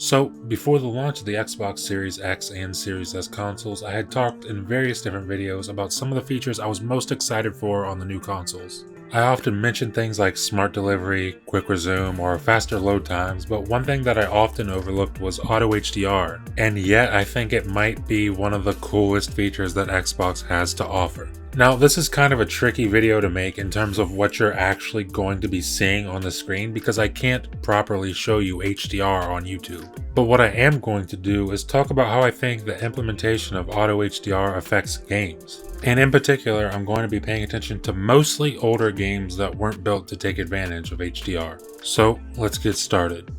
So, before the launch of the Xbox Series X and Series S consoles, I had talked in various different videos about some of the features I was most excited for on the new consoles. I often mention things like smart delivery, quick resume, or faster load times, but one thing that I often overlooked was Auto HDR, and yet I think it might be one of the coolest features that Xbox has to offer. Now, this is kind of a tricky video to make in terms of what you're actually going to be seeing on the screen because I can't properly show you HDR on YouTube. But what I am going to do is talk about how I think the implementation of Auto HDR affects games. And in particular, I'm going to be paying attention to mostly older games that weren't built to take advantage of HDR. So, let's get started.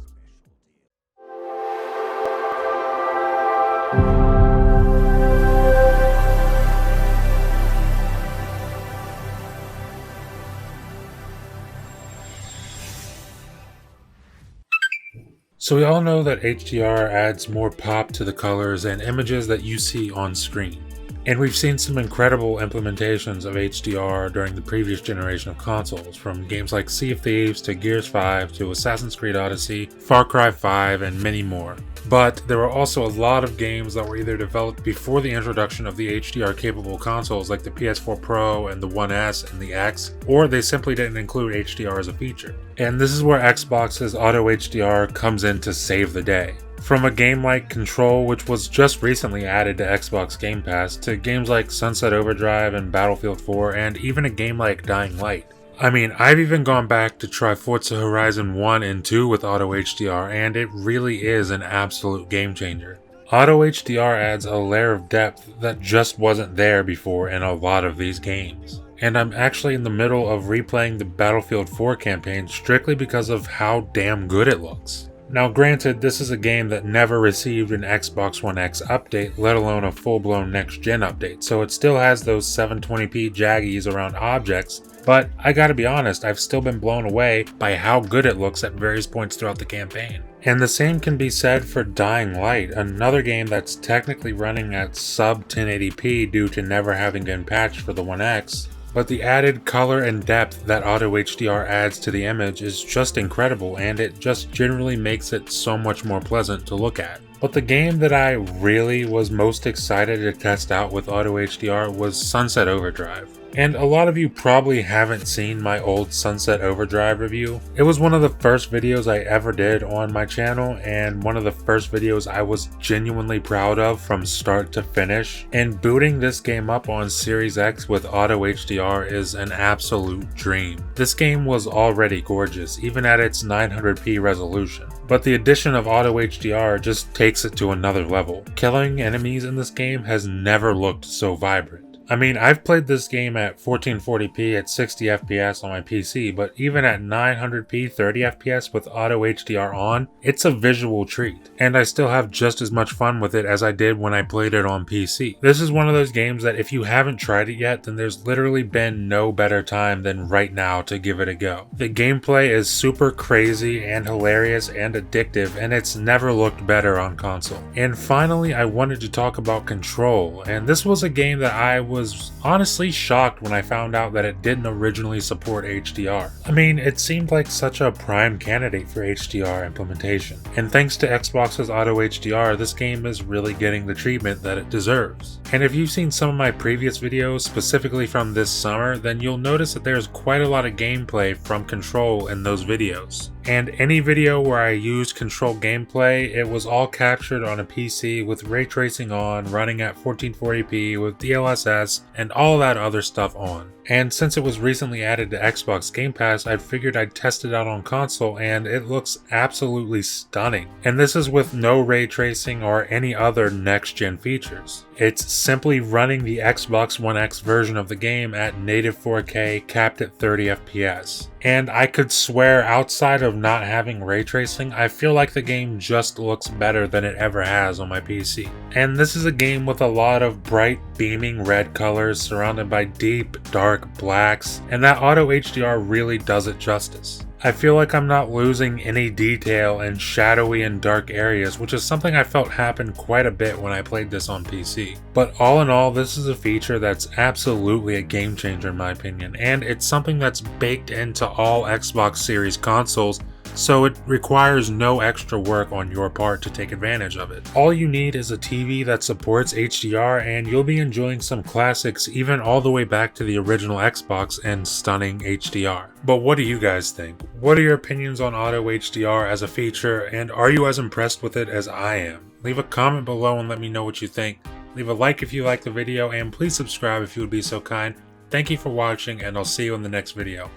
So we all know that HDR adds more pop to the colors and images that you see on screen. And we've seen some incredible implementations of HDR during the previous generation of consoles, from games like Sea of Thieves to Gears 5 to Assassin's Creed Odyssey, Far Cry 5, and many more. But there were also a lot of games that were either developed before the introduction of the HDR-capable consoles like the PS4 Pro and the One S and the X, or they simply didn't include HDR as a feature. And this is where Xbox's Auto HDR comes in to save the day. From a game like Control, which was just recently added to Xbox Game Pass, to games like Sunset Overdrive and Battlefield 4, and even a game like Dying Light. I mean, I've even gone back to try Forza Horizon 1 and 2 with Auto HDR, and it really is an absolute game changer. Auto HDR adds a layer of depth that just wasn't there before in a lot of these games. And I'm actually in the middle of replaying the Battlefield 4 campaign strictly because of how damn good it looks. Now granted, this is a game that never received an Xbox One X update, let alone a full-blown next-gen update, so it still has those 720p jaggies around objects, but I gotta be honest, I've still been blown away by how good it looks at various points throughout the campaign. And the same can be said for Dying Light, another game that's technically running at sub 1080p due to never having been patched for the One X. But the added color and depth that Auto HDR adds to the image is just incredible, and it just generally makes it so much more pleasant to look at. But the game that I really was most excited to test out with Auto HDR was Sunset Overdrive. And a lot of you probably haven't seen my old Sunset Overdrive review. It was one of the first videos I ever did on my channel, and one of the first videos I was genuinely proud of from start to finish. And booting this game up on Series X with Auto HDR is an absolute dream. This game was already gorgeous, even at its 900p resolution. But the addition of Auto HDR just takes it to another level. Killing enemies in this game has never looked so vibrant. I mean, I've played this game at 1440p at 60 FPS on my PC, but even at 900p 30 FPS with Auto HDR on, it's a visual treat. And I still have just as much fun with it as I did when I played it on PC. This is one of those games that if you haven't tried it yet, then there's literally been no better time than right now to give it a go. The gameplay is super crazy and hilarious and addictive, and it's never looked better on console. And finally, I wanted to talk about Control, and this was a game that I was honestly shocked when I found out that it didn't originally support HDR. I mean, it seemed like such a prime candidate for HDR implementation. And thanks to Xbox's Auto HDR, this game is really getting the treatment that it deserves. And if you've seen some of my previous videos, specifically from this summer, then you'll notice that there's quite a lot of gameplay from Control in those videos. And any video where I used Control gameplay, it was all captured on a PC with ray tracing on, running at 1440p with DLSS, and all that other stuff on. And since it was recently added to Xbox Game Pass, I figured I'd test it out on console, and it looks absolutely stunning. And this is with no ray tracing or any other next-gen features. It's simply running the Xbox One X version of the game at native 4K capped at 30 FPS. And I could swear, outside of not having ray tracing, I feel like the game just looks better than it ever has on my PC. And this is a game with a lot of bright beaming red colors surrounded by deep dark blacks, and that Auto HDR really does it justice. I feel like I'm not losing any detail in shadowy and dark areas, which is something I felt happened quite a bit when I played this on PC. But all in all, this is a feature that's absolutely a game changer in my opinion, and it's something that's baked into all Xbox Series consoles so it requires no extra work on your part to take advantage of it. All you need is a TV that supports HDR and you'll be enjoying some classics even all the way back to the original Xbox in stunning HDR. But what do you guys think? What are your opinions on Auto HDR as a feature, and are you as impressed with it as I am? Leave a comment below and let me know what you think. Leave a like if you liked the video, and please subscribe if you would be so kind. Thank you for watching, and I'll see you in the next video.